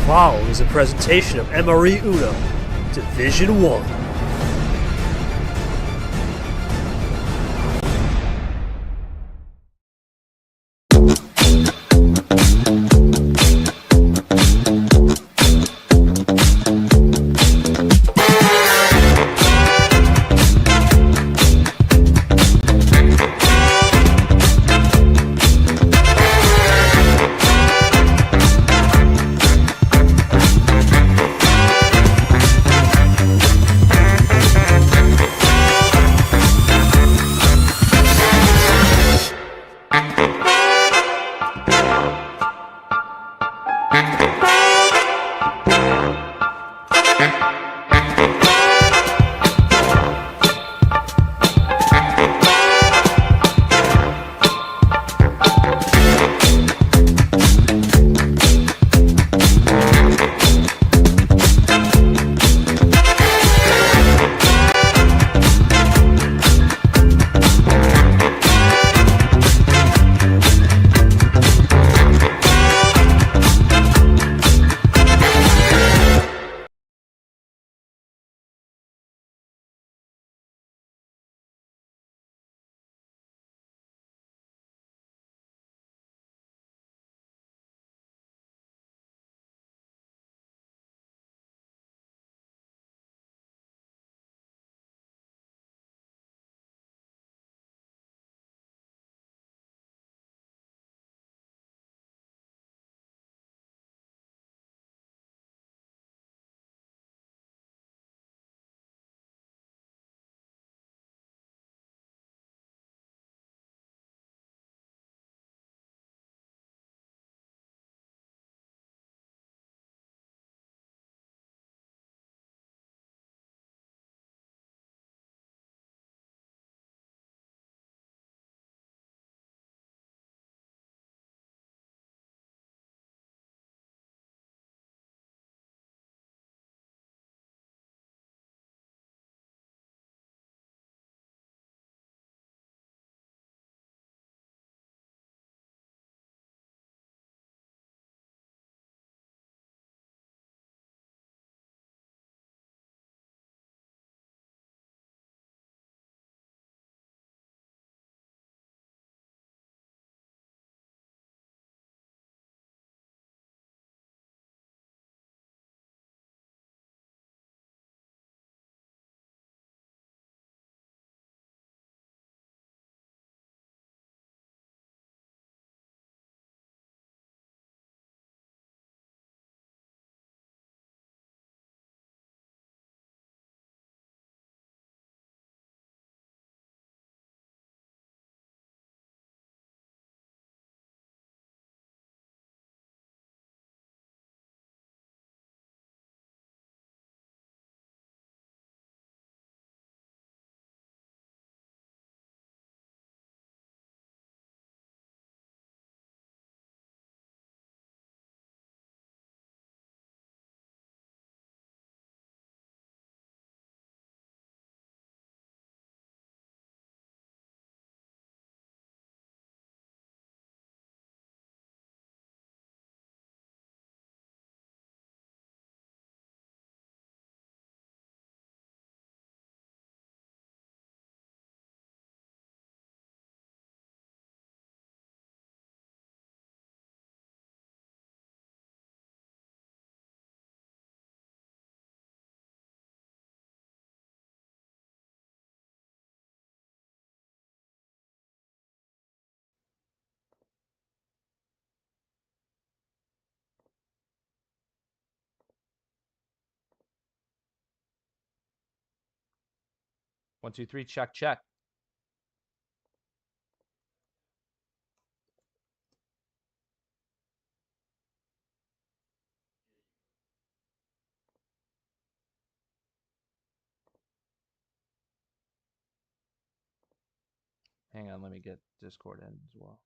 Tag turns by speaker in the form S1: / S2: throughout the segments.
S1: following is a presentation of MRE UNO, Division 1.
S2: One, two, three, check, check. Hang on, let me get Discord in as well.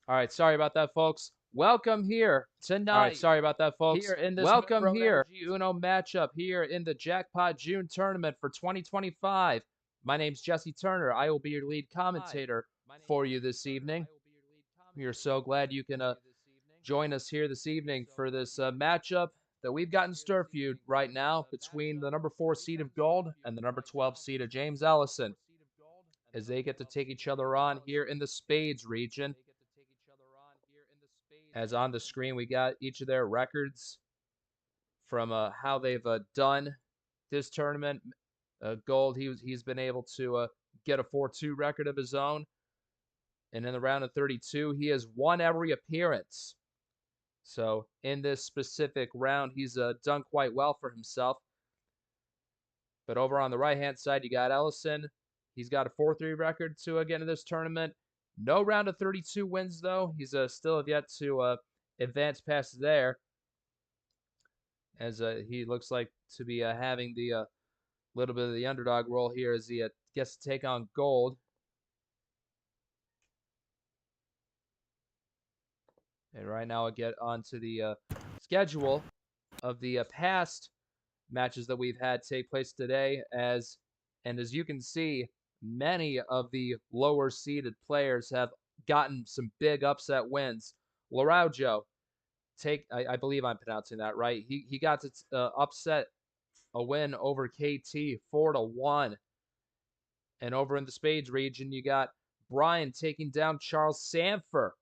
S2: All right, sorry about that, folks. Welcome here tonight.
S3: All right, sorry about that, folks.
S2: Here in this welcome here MRE UNO matchup here in the Jackpot June tournament for 2025. My name's Jesse Turner. I will be your lead commentator for you this evening. We are so glad you can join us here this evening for this matchup that we've got in stir feud right now between the number 4 seed of Gold and the number 12 seed of James Ellison, as they get to take each other on here in the Spades region. As on the screen, we got each of their records from how they've done this tournament. Gold, he's been able to get a 4-2 record of his own. And in the round of 32, he has won every appearance. So in this specific round, he's done quite well for himself. But over on the right-hand side, you got Ellison. He's got a 4-3 record to get into this tournament. No round of 32 wins, though. He's still have yet to advance past there, as he looks like to be having the little bit of the underdog role here as he gets to take on Gold. And right now, I'll get onto the schedule of the past matches that we've had take place today. As you can see, many of the lower seeded players have gotten some big upset wins. Laraujo, I believe I'm pronouncing that right. He got to upset a win over KT 4-1. And over in the Spades region, you got Brian taking down Charles Sanford.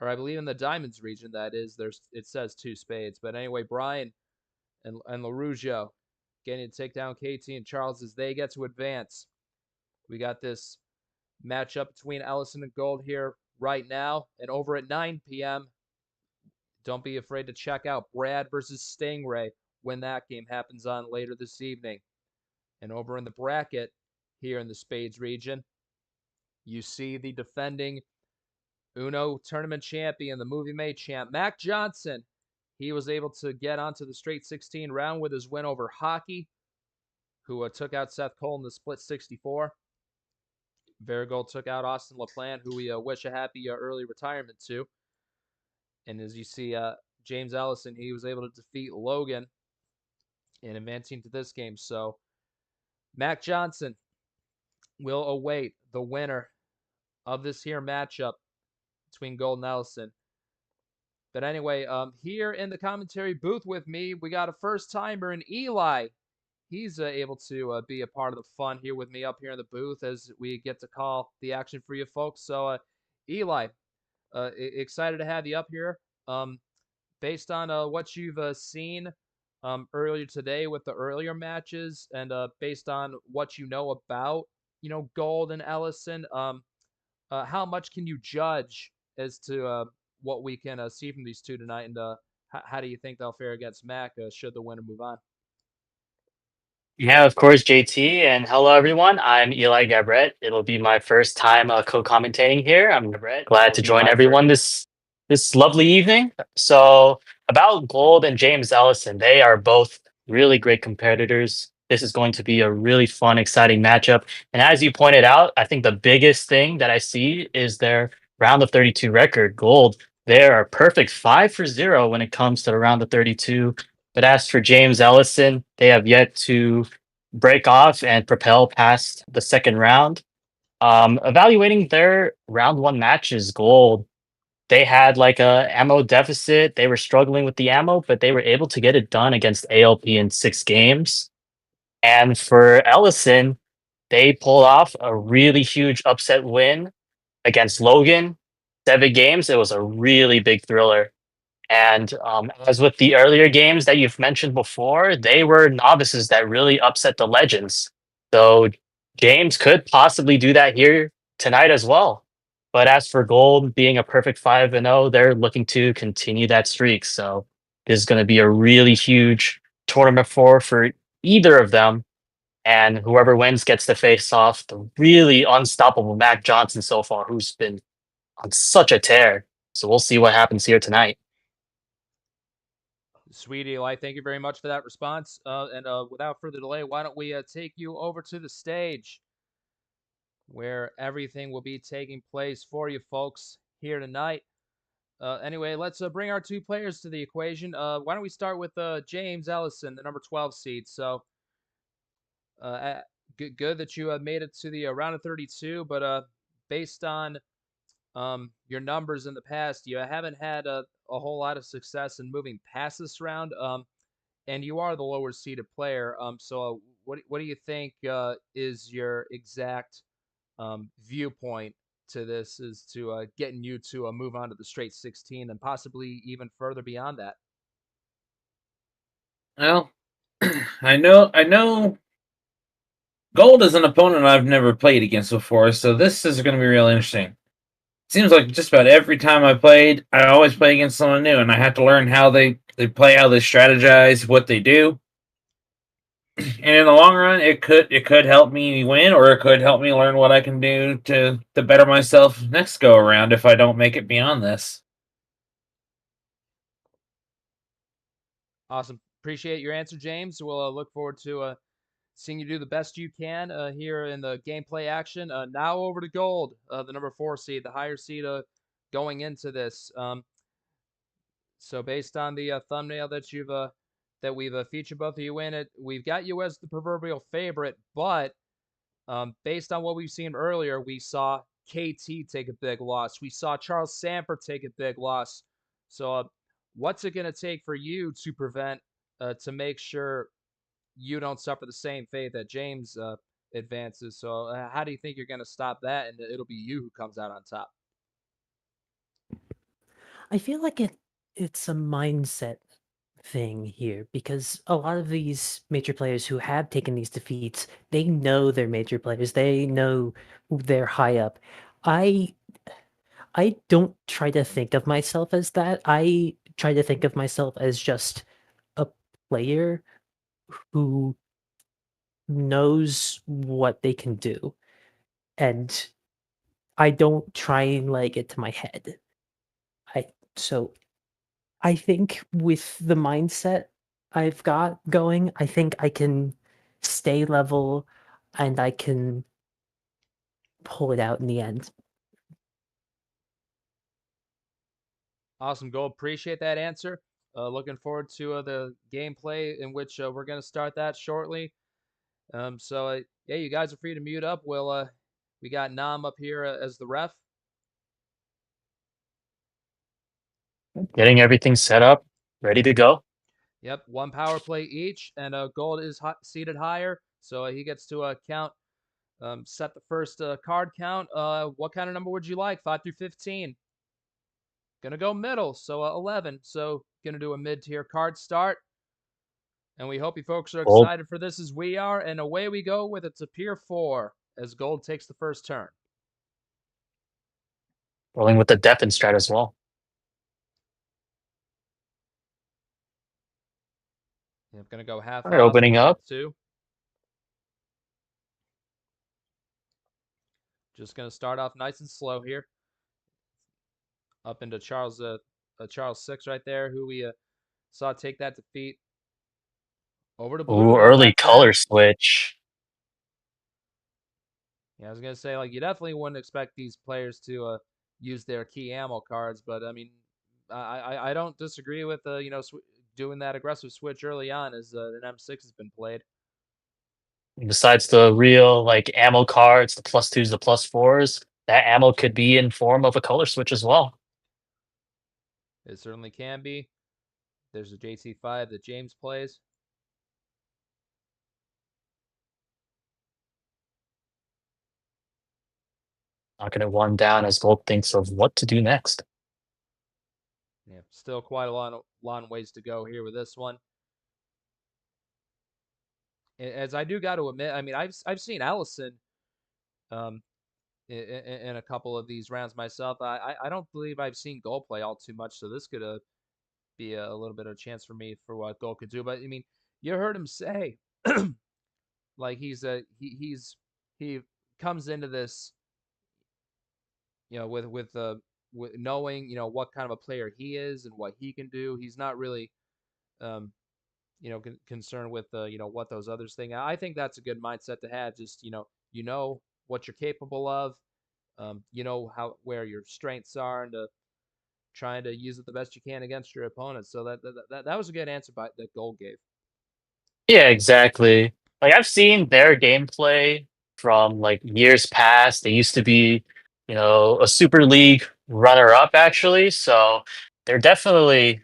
S2: Or I believe in the Diamonds region, that is. It says 2 Spades. But anyway, Brian and Laraujo getting to take down KT and Charles as they get to advance. We got this matchup between Ellison and Gold here right now. And over at 9 p.m., don't be afraid to check out Brad versus Stingray when that game happens on later this evening. And over in the bracket here in the Spades region, you see the defending Uno tournament champion, the Movie Made champ, Mac Johnson. He was able to get onto the straight 16 round with his win over Hockey, who took out Seth Cole in the split 64. VeriGold took out Austin LaPlante, who we wish a happy early retirement to. And as you see, James Ellison, he was able to defeat Logan in advancing to this game. So Mac Johnson will await the winner of this here matchup between Gold and Ellison. But anyway, here in the commentary booth with me, we got a first-timer in Eli. He's able to be a part of the fun here with me up here in the booth as we get to call the action for you folks. So, Eli, excited to have you up here. Based on what you've seen earlier today with the earlier matches, and based on what you know about, Gold and Ellison, how much can you judge as to what we can see from these two tonight, and how do you think they'll fare against Mac should the winner move on?
S4: Yeah, of course, JT, and hello everyone. I'm Eli Gabret. It'll be my first time co-commentating here. I'm glad to join everyone this lovely evening. So, about Gold and James Ellison, they are both really great competitors. This is going to be a really fun, exciting matchup. And as you pointed out, I think the biggest thing that I see is their round of 32 record. Gold, they are a perfect 5-0 when it comes to the round of 32. But as for James Ellison, they have yet to break off and propel past the second round. Evaluating their round 1 matches, Gold, they had like a ammo deficit. They were struggling with the ammo, but they were able to get it done against ALP in 6 games. And for Ellison, they pulled off a really huge upset win against Logan. 7 games. It was a really big thriller. And as with the earlier games that you've mentioned before, they were novices that really upset the legends. So James could possibly do that here tonight as well. But as for Gold being a perfect 5-0, they're looking to continue that streak. So this is going to be a really huge tournament for either of them. And whoever wins gets to face off the really unstoppable Mac Johnson so far, who's been on such a tear. So we'll see what happens here tonight.
S2: Sweet Eli, thank you very much for that response. And without further delay, why don't we take you over to the stage where everything will be taking place for you folks here tonight. Anyway, let's bring our two players to the equation. Why don't we start with James Ellison, the number 12 seed? So, good that you made it to the round of 32, but based on your numbers in the past, you haven't had a whole lot of success in moving past this round. And you are the lower seeded player. So what do you think is your exact viewpoint to this is to getting you to move on to the straight 16 and possibly even further beyond that?
S3: Well, I know Gold is an opponent I've never played against before, so this is going to be real interesting. Seems like just about every time I played, I always play against someone new, and I have to learn how they play, how they strategize, what they do. And in the long run, it could help me win, or it could help me learn what I can do to better myself next go around if I don't make it beyond this.
S2: Awesome. Appreciate your answer, James. We'll look forward to seeing you do the best you can here in the gameplay action. Now over to Gold, the number 4 seed, the higher seed going into this. So based on the thumbnail that we've featured both of you in it, we've got you as the proverbial favorite, but based on what we've seen earlier, we saw KT take a big loss. We saw Charles Sanford take a big loss. So what's it going to take for you to prevent, to make sure you don't suffer the same fate that James advances? So how do you think you're going to stop that, and it'll be you who comes out on top?
S5: I feel like it's a mindset thing here because a lot of these major players who have taken these defeats, they know they're major players. They know they're high up. I I don't try to think of myself as that. I try to think of myself as just a player who knows what they can do. And I don't try and like get to my head. I so I think with the mindset I've got going, I think I can stay level and I can pull it out in the end.
S2: Awesome, Gold. Appreciate that answer. Looking forward to the gameplay in which we're going to start that shortly. So yeah, you guys are free to mute up. We got Nam up here as the ref.
S4: Getting everything set up, ready to go.
S2: Yep, one power play each, and Gold is seated higher, so he gets to count, set the first card count. What kind of number would you like? 5 through 15. Gonna go middle, so 11. So gonna do a mid-tier card start. And we hope you folks are
S4: Gold
S2: excited for this as we are. And away we go with it to Pier 4 as Gold takes the first turn.
S4: rolling with the depth and strat as well.
S2: I'm going to go half
S4: All right, opening
S2: split
S4: up.
S2: 2. Just going to start off nice and slow here. Up into Charles 6 right there, who we saw take that defeat. Over to blue to
S4: Ooh,
S2: go
S4: early
S2: left back.
S4: color switch.
S2: Yeah, I was going to say, like, you definitely wouldn't expect these players to use their key ammo cards, but I mean, I don't disagree with doing that aggressive switch early on as an M6 has been played.
S4: Besides the real like ammo cards, the +2s, the +4s, that ammo could be in form of a color switch as well.
S2: It certainly can be. There's a JT5 that James plays.
S4: Knocking it one down as Gold thinks of what to do next.
S2: Yeah, still quite a long ways to go here with this one. As I do got to admit, I mean, I've seen Ellison um, in a couple of these rounds myself. I don't believe I've seen Gold play all too much, so this could be a little bit of a chance for me for what Gold could do. But I mean, you heard him say, like he comes into this, with knowing what kind of a player he is and what he can do. He's not really um, concerned with what those others think. I think that's a good mindset to have. Just what you're capable of. You know where your strengths are, and trying to use it the best you can against your opponent. So that was a good answer that Gold gave.
S4: Yeah, exactly. Like I've seen their gameplay from like years past. They used to be, a Super League runner-up actually. So they're definitely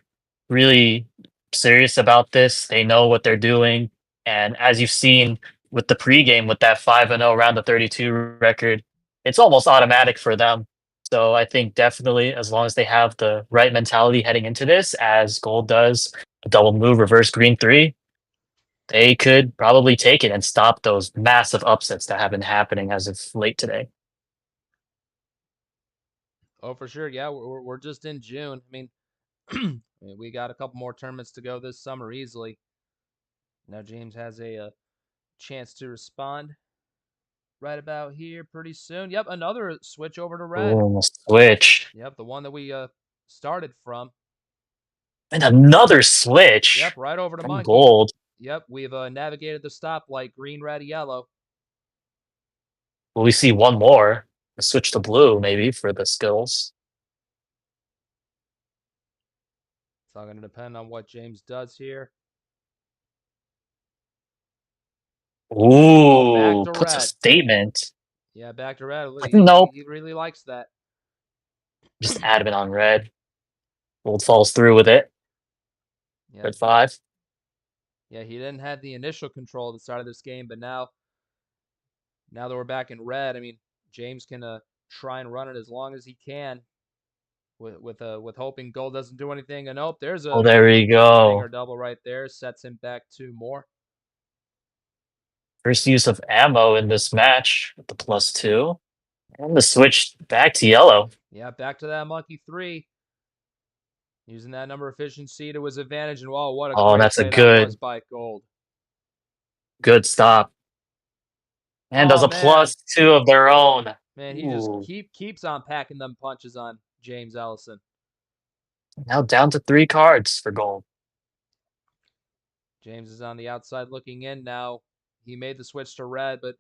S4: really serious about this. They know what they're doing. And as you've seen with the pregame with that 5-0 round of 32 record, it's almost automatic for them. So I think definitely as long as they have the right mentality heading into this, as Gold does, a double move reverse green 3, they could probably take it and stop those massive upsets that have been happening as of late today.
S2: Oh, for sure. Yeah, we're just in June. I mean, we got a couple more tournaments to go this summer easily. Now James has a chance to respond right about here pretty soon. Yep, another switch over to red.
S4: Boom, switch.
S2: Yep, the one that we started from.
S4: And another switch
S2: Yep, right over to
S4: from
S2: monkey.
S4: Gold.
S2: Yep, we've navigated the stoplight, green, red, yellow.
S4: Will we see one more? A switch to blue, maybe, for the skills.
S2: It's all going to depend on what James does here.
S4: Ooh,
S2: back to
S4: puts a
S2: red.
S4: statement.
S2: Yeah, back to red.
S4: Nope.
S2: He really likes that.
S4: Just adamant on red. Gold falls through with it.
S2: Yeah.
S4: Red 5.
S2: Yeah, he didn't have the initial control at the start of this game, but now that we're back in red, I mean, James can try and run it as long as he can, with hoping Gold doesn't do anything. And nope, there's a
S4: Oh, there we
S2: stinger
S4: go.
S2: double right there, sets him back 2 more.
S4: First use of ammo in this match with the +2. And the switch back to yellow.
S2: Yeah, back to that monkey 3. Using that number efficiency to his advantage, and wow, what a
S4: Oh,
S2: great
S4: that's a
S2: play that was
S4: good
S2: by Gold.
S4: stop. And does
S2: Oh
S4: a
S2: man,
S4: +2 of their own.
S2: man, he just
S4: Ooh.
S2: keeps on packing them punches on James Ellison.
S4: Now down to 3 cards for Gold.
S2: James is on the outside looking in now. He made the switch to red, but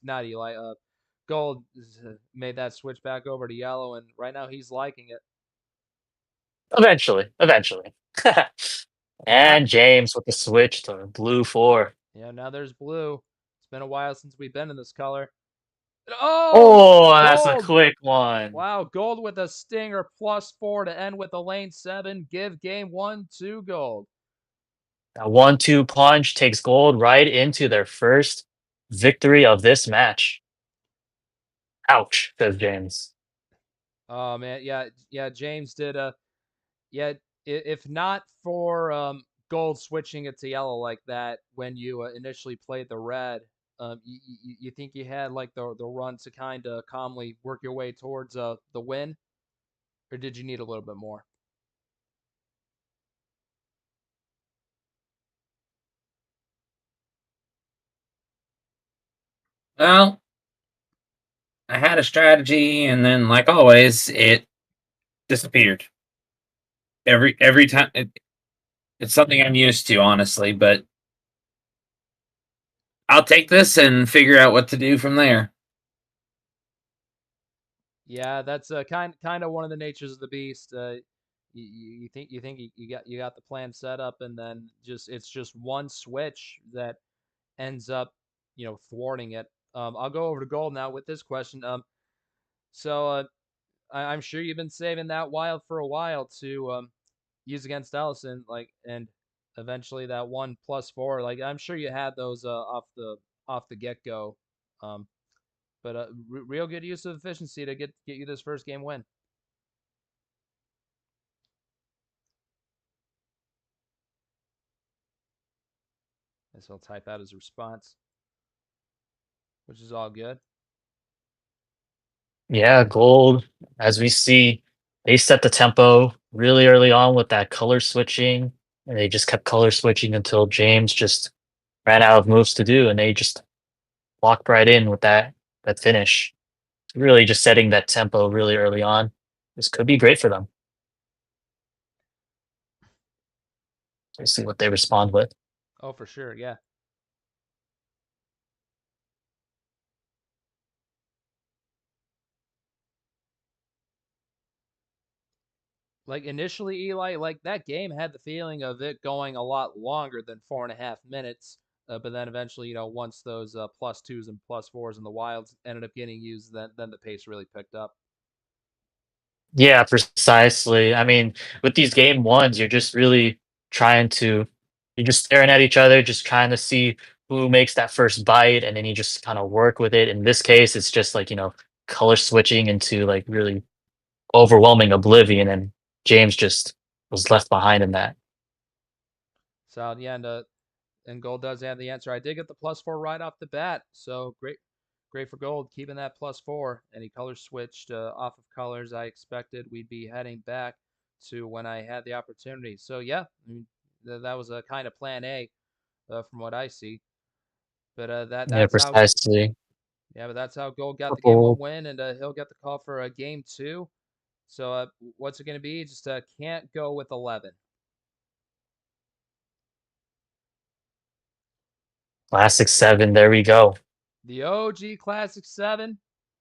S2: not Eli. Gold made that switch back over to yellow, and right now he's liking it.
S4: Eventually.
S2: Yeah,
S4: And James with the switch to blue 4.
S2: yeah. Now there's blue. It's been a while since we've been in this color. Oh,
S4: Oh, that's a
S2: Gold!
S4: quick one.
S2: Wow, Gold with a stinger +4 to end with a lane 7. Give game 1 to Gold.
S4: That 1-2 punch takes Gold right into their first victory of this match. Ouch, says James.
S2: Oh man, yeah. James did yeah. If not for Gold switching it to yellow like that when you initially played the red, you think you had like the run to kind of calmly work your way towards the win, or did you need a little bit more?
S3: Well, I had a strategy, and then, like always, it disappeared. Every time, it's something I'm used to, honestly. But I'll take this and figure out what to do from there.
S2: Yeah, that's kind of one of the natures of the beast. You think you got the plan set up, and then it's just one switch that ends up thwarting it. I'll go over to Gold now with this question. So I'm sure you've been saving that wild for a while to use against Ellison, like, and eventually that 1+4. Like, I'm sure you had those off the get go. But real good use of efficiency to get you this first game win. And so I'll type out his response, which is all good.
S4: Yeah, Gold, as we see, they set the tempo really early on with that color switching, and they just kept color switching until James just ran out of moves to do, and they just walked right in with that finish. Really just setting that tempo really early on. This could be great for them. Let's see what they respond with.
S2: Oh, for sure, yeah. Like initially, Eli, like that game had the feeling of it going a lot longer than 4.5 minutes. But then eventually, once those +2s and +4s and the wilds ended up getting used, then the pace really picked up.
S4: Yeah, precisely. I mean, with these game ones, you're just really trying to, you're just staring at each other, just trying to see who makes that first bite, and then you just kind of work with it. In this case, it's just like, color switching into like really overwhelming oblivion, and James just was left behind in that.
S2: So yeah, and Gold does have the answer. I did get the +4 right off the bat, so great for Gold, keeping that +4. And he color switched off of colors I expected we'd be heading back to when I had the opportunity. So yeah, I mean, that was a kind of plan A from what I see. But
S4: Yeah,
S2: that's how
S4: precisely.
S2: but that's how Gold got the game
S4: Couple
S2: one win, and he'll get the call for game 2. So what's it going to be? Just can't go with 11.
S4: classic 7. There we go.
S2: The OG Classic 7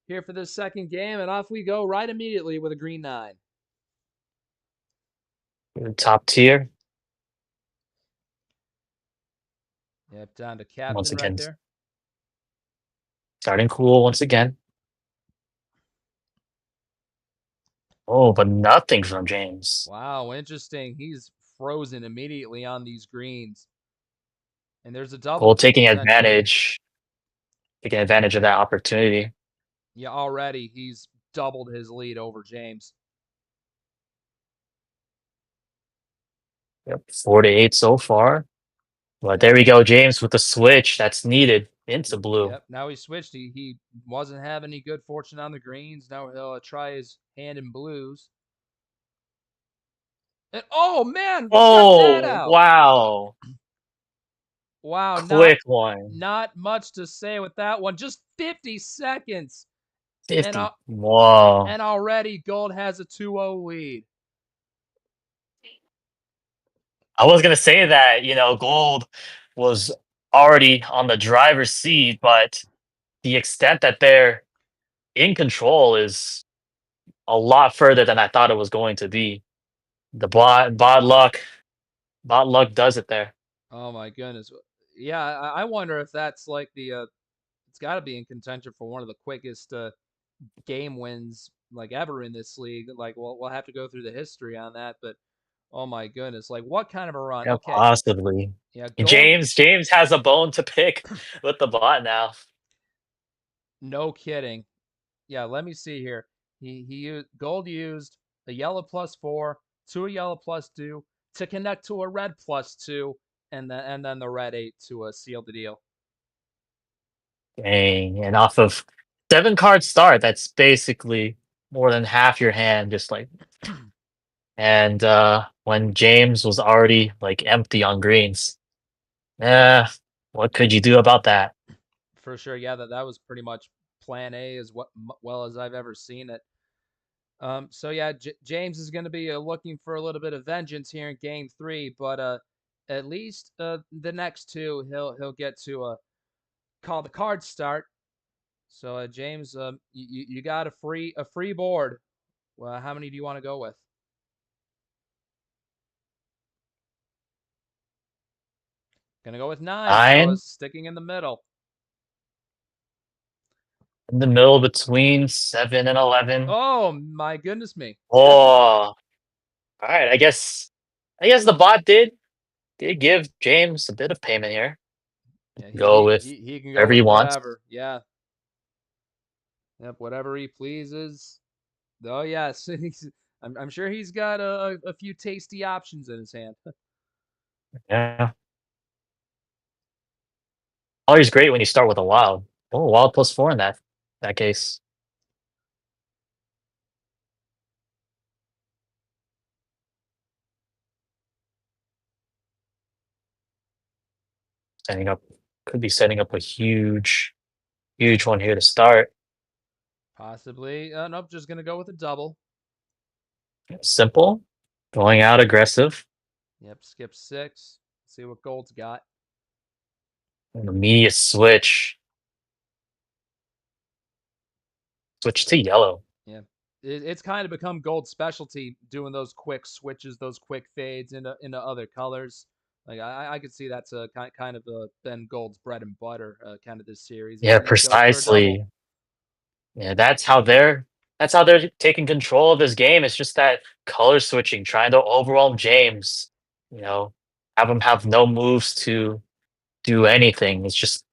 S2: here for this second game, and off we go right immediately with a green 9.
S4: Top tier.
S2: Yep, down to
S4: Once
S2: captain right
S4: again,
S2: there.
S4: starting cool once again. Oh, but nothing from James.
S2: Wow, interesting. He's frozen immediately on these greens. And there's a double
S4: Gold
S2: too, potentially.
S4: taking advantage of that opportunity.
S2: Yeah, already he's doubled his lead over James.
S4: Yep, 4 to 8 so far. But there we go, James with the switch that's needed into blue.
S2: Yep, now he switched. He wasn't having any good fortune on the greens. Now he'll try his hand in blues. And oh man, check that
S4: Oh,
S2: out.
S4: wow.
S2: Wow,
S4: Quick one.
S2: not much to say with that one. Just 50 seconds.
S4: 50. Whoa.
S2: And already Gold has a 2-0 lead.
S4: I was going to say that, Gold was already on the driver's seat, but the extent that they're in control is a lot further than I thought it was going to be. The bot luck does it there.
S2: Oh my goodness. Yeah, I wonder if that's like it's got to be in contention for one of the quickest game wins like ever in this league. Like we'll have to go through the history on that, but oh my goodness, like what kind of a run?
S4: Yeah,
S2: Okay.
S4: possibly.
S2: Yeah, Gold,
S4: James has a bone to pick with the bot now.
S2: no kidding. Yeah, let me see here. Gold used a yellow +4 to a yellow +2 to connect to a red +2, and then the red 8 to seal the deal.
S4: Dang. And off of 7 card start, that's basically more than half your hand, just like. And when James was already like empty on greens, what could you do about that?
S2: For sure, yeah, that was pretty much plan A as well as I've ever seen it. So yeah, James is going to be looking for a little bit of vengeance here in game 3, but at least the next 2 he'll get to call the card start. So James, you got a free board. Well, how many do you want to go with? Gonna go with 9. So
S4: 9
S2: sticking in the middle.
S4: in the middle between 7 and 11.
S2: Oh my goodness me!
S4: Oh, all right. I guess the bot did give James a bit of payment here.
S2: Yeah,
S4: Go with
S2: he can go
S4: whatever
S2: with
S4: he wants.
S2: whatever. Yeah. Yep, whatever he pleases. Oh yes, I'm sure he's got a few tasty options in his hand.
S4: Yeah. Always great when you start with a wild. Oh, wild +4 in that case. Could be setting up a huge one here to start.
S2: Possibly. Nope, just gonna go with a double.
S4: Simple, going out aggressive,
S2: Yep, skip 6. See what Gold's got.
S4: an immediate switch to yellow.
S2: Yeah, it's kind of become Gold's specialty doing those quick switches, those quick fades into other colors. Like I could see that's a kind of been Gold's bread and butter, kind of this series.
S4: Yeah,
S2: He goes for a double.
S4: precisely. Yeah, that's how they're taking control of this game. It's just that color switching, trying to overwhelm James. You know, have him have no moves to do anything. It's just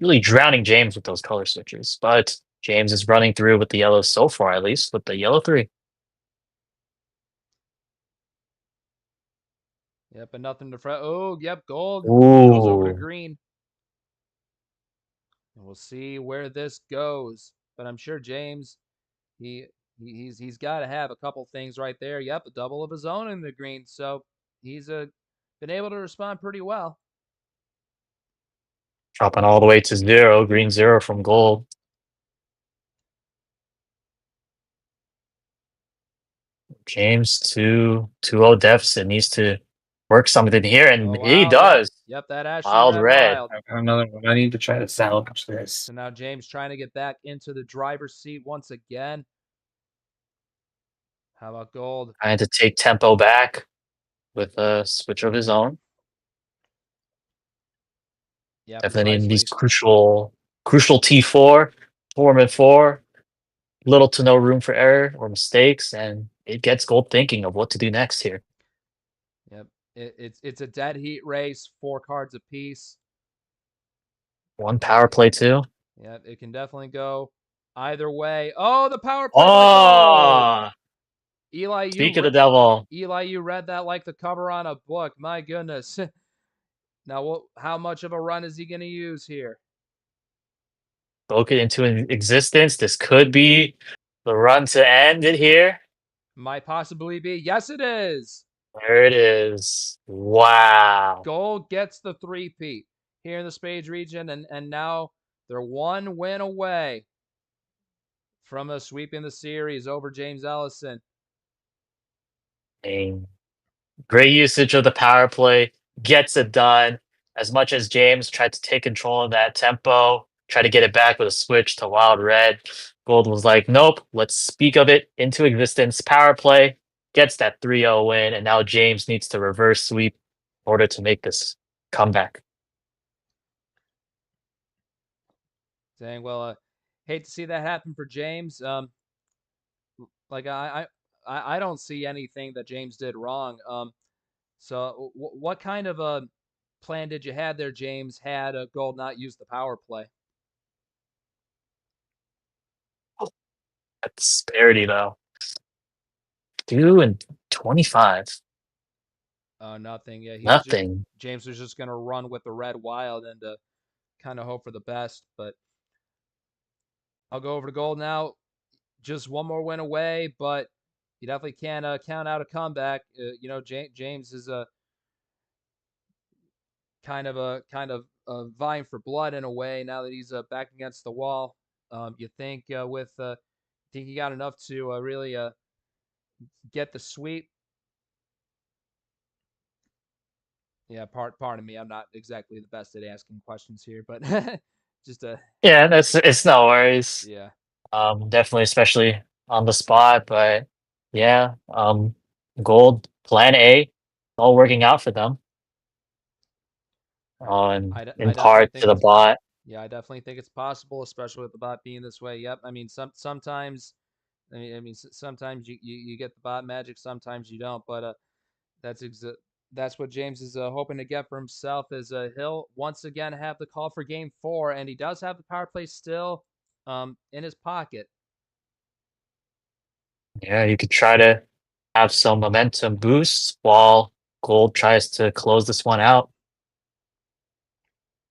S4: really drowning James with those color switches. But James is running through with the yellow so far, at least with the yellow 3.
S2: Yep, but nothing to fret. Oh, yep, Gold goes over to
S4: Ooh,
S2: green. And we'll see where this goes. But I'm sure James, he's got to have a couple things right there. Yep, a double of his own in the green. So he's been able to respond pretty well.
S4: dropping all the way to 0, green 0 from Gold. James 2-0 deficit, needs to work something here, and
S2: Oh,
S4: he
S2: wow,
S4: does.
S2: Yep, that Ashley
S4: Wild
S2: red
S4: red.
S2: wild.
S3: I got another one. I need to try to salvage this.
S2: So now James trying to get back into the driver's seat once again. How about Gold?
S4: Trying to take tempo back with a switch of his own.
S2: Yeah,
S4: Definitely in these
S2: precisely.
S4: crucial T4, tournament 4. Little to no room for error or mistakes, and it gets Gold thinking of what to do next here.
S2: Yep, it's a dead heat race, 4 cards apiece.
S4: One power play too.
S2: Yeah, it can definitely go either way. Oh, the power play by Gold.
S4: Oh,
S2: Eli,
S4: speak of the devil.
S2: You read that like the cover on a book. My goodness. Now, how much of a run is he going to use here?
S4: Spoke it into existence. This could be the run to end it here.
S2: Might possibly be. Yes, it is.
S4: There it is. Wow.
S2: Gold gets the 3-peat here in the Spades region, and now they're 1 win away from sweeping the series over James Ellison.
S4: And great usage of the power play. Gets it done. As much as James tried to take control of that tempo, try to get it back with a switch to wild red. Gold was like, nope, let's speak of it into existence. Power play gets that 3-0 win, and now James needs to reverse sweep in order to make this comeback.
S2: Dang, well, hate to see that happen for James. Like I don't see anything that James did wrong. So what kind of a plan did you have there, James? Had Gold not used the power play?
S4: That disparity, though. 2 and 25.
S2: Nothing. Yeah,
S4: Nothing.
S2: James was just gonna run with the red wild and kind of hope for the best. But I'll go over to Gold now. Just one more win away, but you definitely can't count out a comeback. James is a kind of vying for blood in a way now that he's back against the wall. You think think he got enough to really get the sweep? Yeah, pardon me. I'm not exactly the best at asking questions here, but just
S4: Yeah, it's no worries.
S2: yeah.
S4: Definitely, especially on the spot, but yeah, Gold plan A, all working out for them. On
S2: I
S4: in
S2: definitely
S4: part
S2: think
S4: to the
S2: it's
S4: bot.
S2: yeah, I definitely think it's possible, especially with the bot being this way. Yep. I mean, sometimes, sometimes you get the bot magic, sometimes you don't. But that's that's what James is hoping to get for himself. Is he'll once again have the call for game 4, and he does have the power play still in his pocket.
S4: Yeah, you could try to have some momentum boosts while Gold tries to close this one out.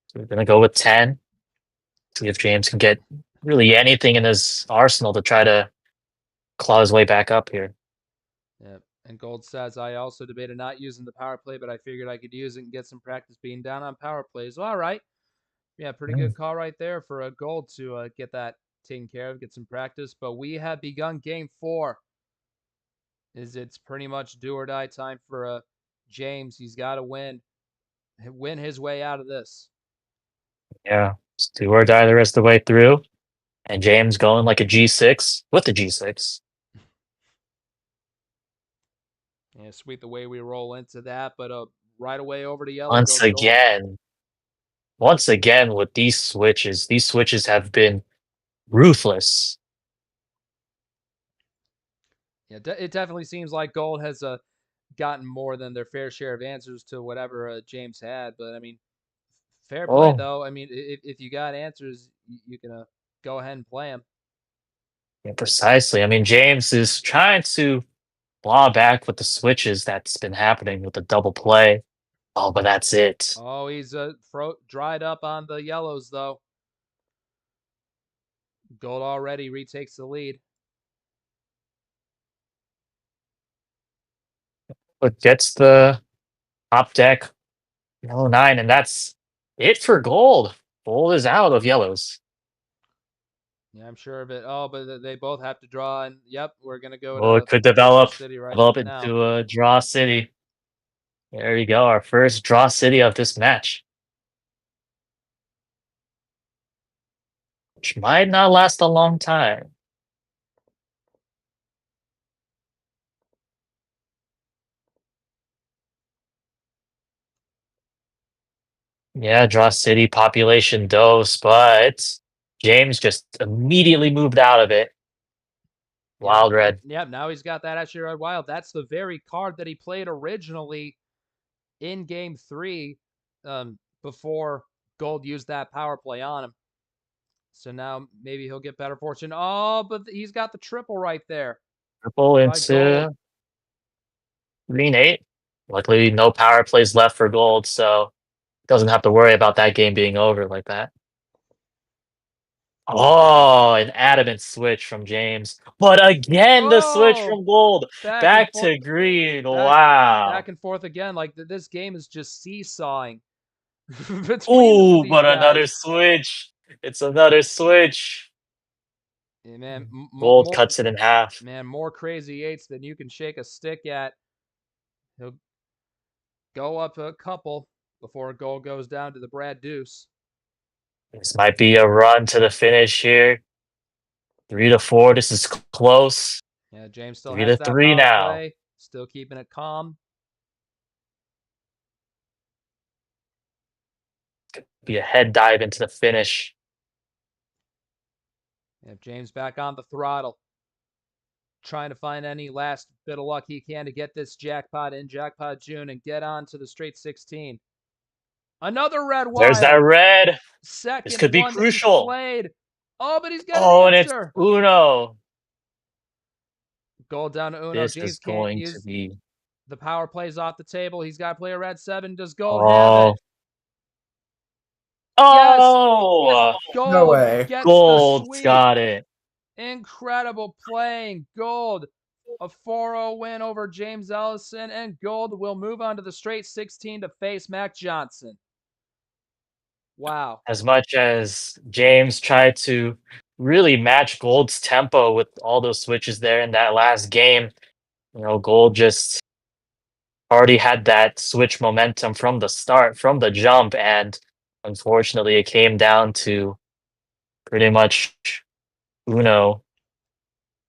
S4: So we're gonna go with 10. See if James can get really anything in his arsenal to try to claw his way back up here.
S2: Yep. And Gold says, I also debated not using the power play, but I figured I could use it and get some practice being down on power plays. Well, all right. Yeah, pretty good call right there for a Gold to get that taken care of, get some practice. But we have begun game 4. It's pretty much do or die time for James. He's got to win his way out of this.
S4: Yeah, just do or die the rest of the way through. And James going like a G6 with the G6.
S2: Yeah, sweet the way we roll into that, but right away over to yellow
S4: Once
S2: goes gold.
S4: again, once again with these switches have been ruthless.
S2: Yeah, it definitely seems like gold has gotten more than their fair share of answers to whatever James had. But I mean, fair play
S4: Oh,
S2: though. I mean, if you got answers, you can go ahead and play them.
S4: yeah, precisely. I mean, James is trying to claw back with the switches that's been happening with the double play. Oh, but that's it.
S2: Oh, he's dried up on the yellows though. Gold already retakes the lead.
S4: But gets the top deck, yellow 9, and that's it for gold. Gold is out of yellows.
S2: Yeah, I'm sure of it. Oh, but they both have to draw, and yep, we're gonna go
S4: Oh,
S2: to
S4: it could
S2: Draw
S4: develop
S2: City right
S4: develop
S2: now.
S4: into a draw city. There you go, our first draw city of this match. Which might not last a long time. Yeah, draw city population dose, but James just immediately moved out of it. Wild red.
S2: Yep. Now he's got that actually red wild. That's the very card that he played originally in Game 3, before Gold used that power play on him. So now maybe he'll get better fortune. Oh, but he's got the triple right there.
S4: Triple
S2: By
S4: into
S2: gold.
S4: green 8. Luckily, no power plays left for gold, so doesn't have to worry about that game being over like that. Oh, an adamant switch from James. But again, the switch
S2: Oh,
S4: from gold
S2: back and
S4: back
S2: forth.
S4: to green.
S2: Back
S4: Wow.
S2: and forth again. Like this game is just seesawing between
S4: Ooh,
S2: these
S4: but another
S2: guys.
S4: switch. It's another switch.
S2: Yeah, man,
S4: Gold cuts it in half.
S2: more crazy eights than you can shake a stick at. He'll go up a couple before gold goes down to the Brad Deuce.
S4: This might be a run to the finish here. 3 to 4. This is close.
S2: Yeah, James still
S4: 3 to
S2: has that
S4: 3
S2: power
S4: now.
S2: play, still keeping it calm.
S4: Be a head dive into the finish.
S2: Yeah, James back on the throttle, trying to find any last bit of luck he can to get this jackpot in Jackpot June and get on to the straight 16. Another red
S4: There's that
S2: wild.
S4: red. This
S2: Second
S4: could be
S2: one that he's
S4: crucial.
S2: played. Oh, but he's got an
S4: Oh, and it's
S2: answer.
S4: Uno.
S2: Gold down to Uno.
S4: This is
S2: James can't
S4: going to
S2: use
S4: be.
S2: the power plays off the table. He's got to play a red 7. Does gold have
S4: Oh.
S2: it? Yes.
S4: Oh.
S6: No
S2: Gold
S6: way.
S2: gets the
S4: Gold's
S2: sweep.
S4: got it.
S2: Incredible playing. Gold, a 4-0 win over James Ellison, and Gold will move on to the straight 16 to face Mac Johnson. Wow.
S4: As much as James tried to really match Gold's tempo with all those switches there in that last game, Gold just already had that switch momentum from the start, from the jump, and unfortunately, it came down to pretty much Uno.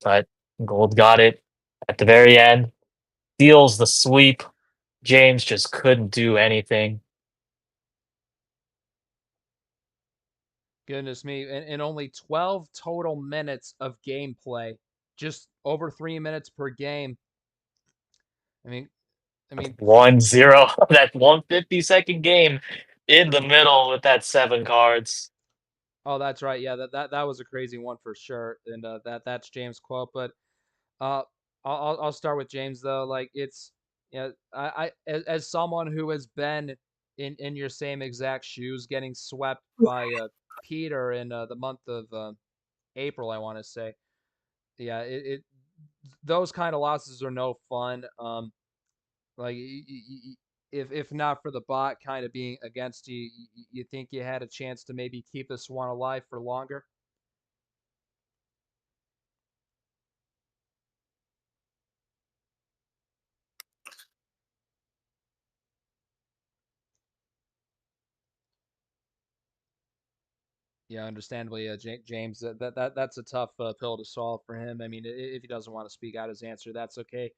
S4: But Gold got it at the very end, deals the sweep. James just couldn't do anything.
S2: Goodness me. In only 12 total minutes of gameplay, just over 3 minutes per game. I mean,
S4: 1-0, that 150-second game in the middle with that 7 cards.
S2: oh, that's right. Yeah, that was a crazy one for sure. And that's James' quote. But uh, I'll start with James though. Like it's, yeah, I as someone who has been in your same exact shoes, getting swept by Peter in the month of April, I want to say. Yeah, it those kind of losses are no fun. Like if not for the bot kind of being against you, you think you had a chance to maybe keep this one alive for longer? Yeah, understandably, James, that's a tough pill to swallow for him. I mean, if he doesn't want to speak out his answer, that's okay.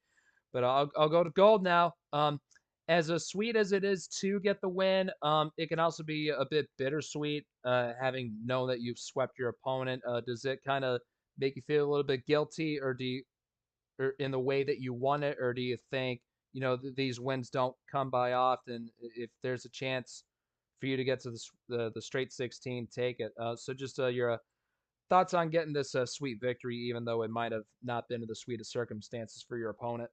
S2: But I'll go to Gold now. As sweet as it is to get the win, it can also be a bit bittersweet, having known that you've swept your opponent. Does it kind of make you feel a little bit guilty, or or in the way that you won it, or do you think these wins don't come by often? If there's a chance for you to get to the straight 16, take it. So just your thoughts on getting this sweet victory, even though it might have not been in the sweetest circumstances for your opponent.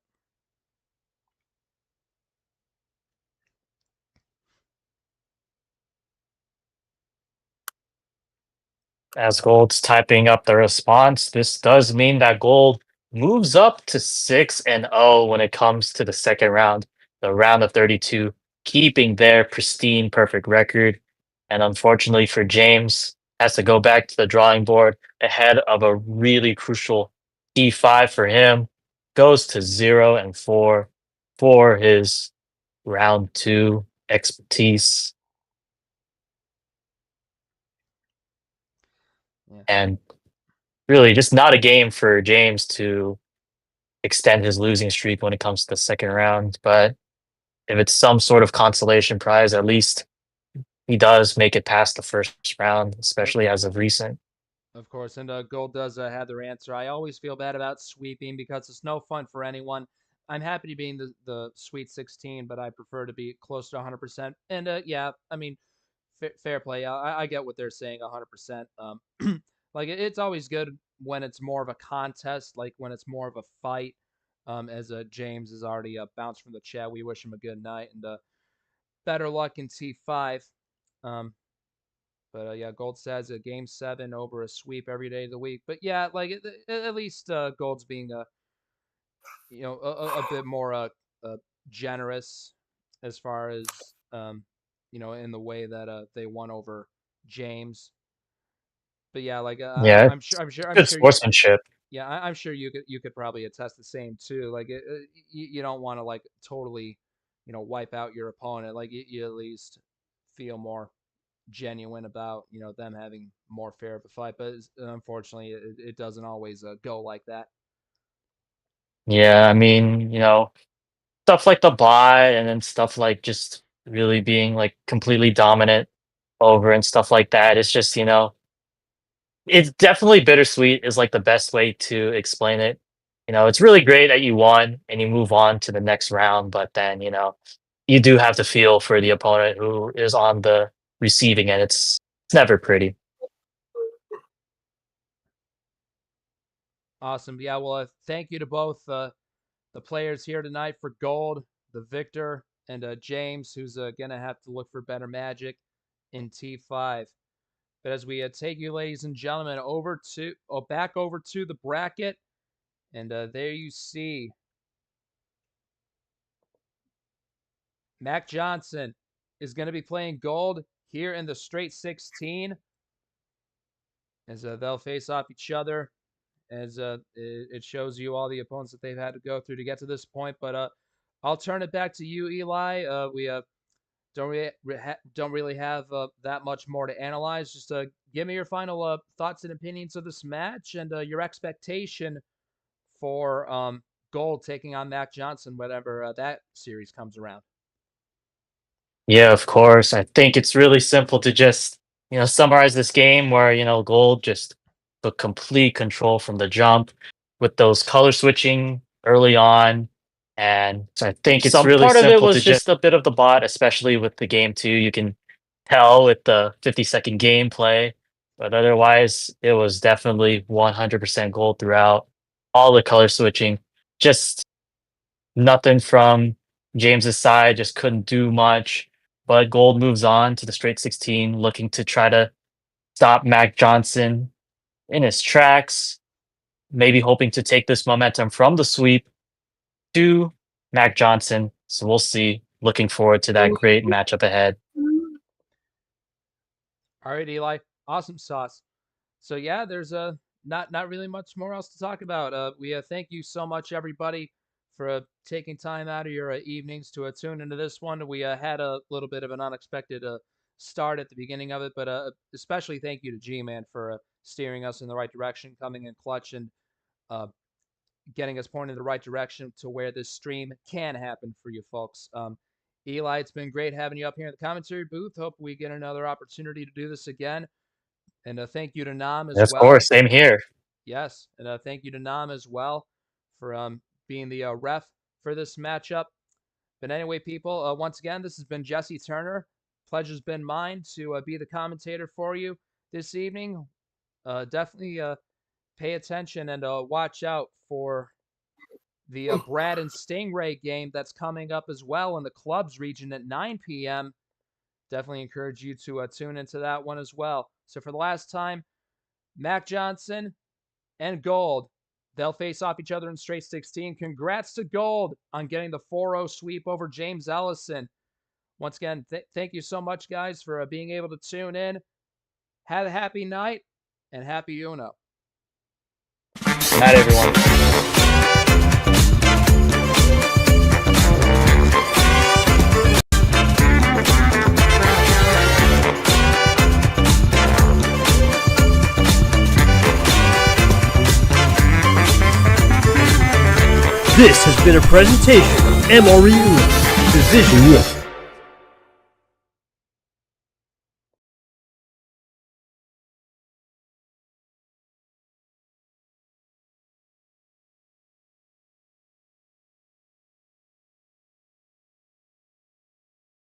S4: As Gold's typing up the response, this does mean that Gold moves up to 6-0 when it comes to the second round, the round of 32, keeping their pristine perfect record. And unfortunately for James, has to go back to the drawing board ahead of a really crucial D5 for him. Goes to 0-4 for his round 2 expertise.
S2: Yeah.
S4: And really just not a game for James to extend his losing streak when it comes to the second round. But if it's some sort of consolation prize, at least he does make it past the first round, especially as of recent.
S2: Of course, and Gold does have their answer. I always feel bad about sweeping because it's no fun for anyone. I'm happy to be in the Sweet 16, but I prefer to be close to 100%. And yeah, I mean, fair play. I get what they're saying 100%. Like it's always good when it's more of a contest, like when it's more of a fight. As James has already bounced from the chat, we wish him a good night and better luck in T5. Um, but yeah, Gold says a game 7 over a sweep every day of the week. But yeah, like at least Gold's being a bit more generous as far as in the way that they won over James. But yeah, like
S4: Yeah,
S2: I'm
S4: good
S2: sure you.
S4: sportsmanship.
S2: Yeah, I'm sure you could probably attest the same too. Like you don't want to like totally, wipe out your opponent. Like you at least feel more genuine about them having more fair of a fight. But unfortunately, it doesn't always go like that.
S4: Yeah, I mean, stuff like the buy and then stuff like just really being like completely dominant over and stuff like that. It's just, it's definitely bittersweet is like the best way to explain it. It's really great that you won and you move on to the next round, but then, you do have to feel for the opponent who is on the receiving end. It's never pretty.
S2: Awesome. Yeah. Well, thank you to both the players here tonight for Gold, the Victor, and James, who's gonna have to look for better magic in T5. But as we take you, ladies and gentlemen, back over to the bracket, and there you see Mac Johnson is going to be playing Gold here in the straight 16, as they'll face off each other. As it shows you all the opponents that they've had to go through to get to this point. But I'll turn it back to you, Eli. We don't really have that much more to analyze. Just give me your final thoughts and opinions of this match and your expectation for Gold taking on Mac Johnson whenever that series comes around.
S4: Yeah, of course. I think it's really simple to just, summarize this game where, Gold just took complete control from the jump with those color switching early on. And so I think it's some really part of it was just a bit of the bot, especially with the game two. You can tell with the 50-second gameplay, but otherwise it was definitely 100% Gold throughout. All the color switching, just nothing from James's side, just couldn't do much. But Gold moves on to the straight 16, looking to try to stop Mac Johnson in his tracks, maybe hoping to take this momentum from the sweep to Mac Johnson. So we'll see. Looking forward to that great matchup ahead.
S2: All right, Eli. Awesome sauce. So yeah, there's not really much more else to talk about. We thank you so much, everybody, for taking time out of your evenings to tune into this one. We had a little bit of an unexpected start at the beginning of it, but especially thank you to G-Man for steering us in the right direction, coming in clutch, and getting us pointed in the right direction to where this stream can happen for you folks. Eli, it's been great having you up here in the commentary booth. Hope we get another opportunity to do this again. And thank you to Nam as
S4: Of
S2: well.
S4: course, same here.
S2: Yes, and thank you to Nam as well for being the ref for this matchup. But anyway, people, once again, this has been Jesse Turner. Pleasure's been mine to be the commentator for you this evening. Definitely pay attention and watch out for the Brad and Stingray game that's coming up as well in the clubs region at 9 p.m. Definitely encourage you to tune into that one as well. So for the last time, Mac Johnson and Gold, they'll face off each other in straight 16. Congrats to Gold on getting the 4-0 sweep over James Ellison. Once again, thank you so much, guys, for being able to tune in. Have a happy night and happy Uno.
S4: Good night, everyone.
S1: This has been a presentation of MRE UNO Division 1.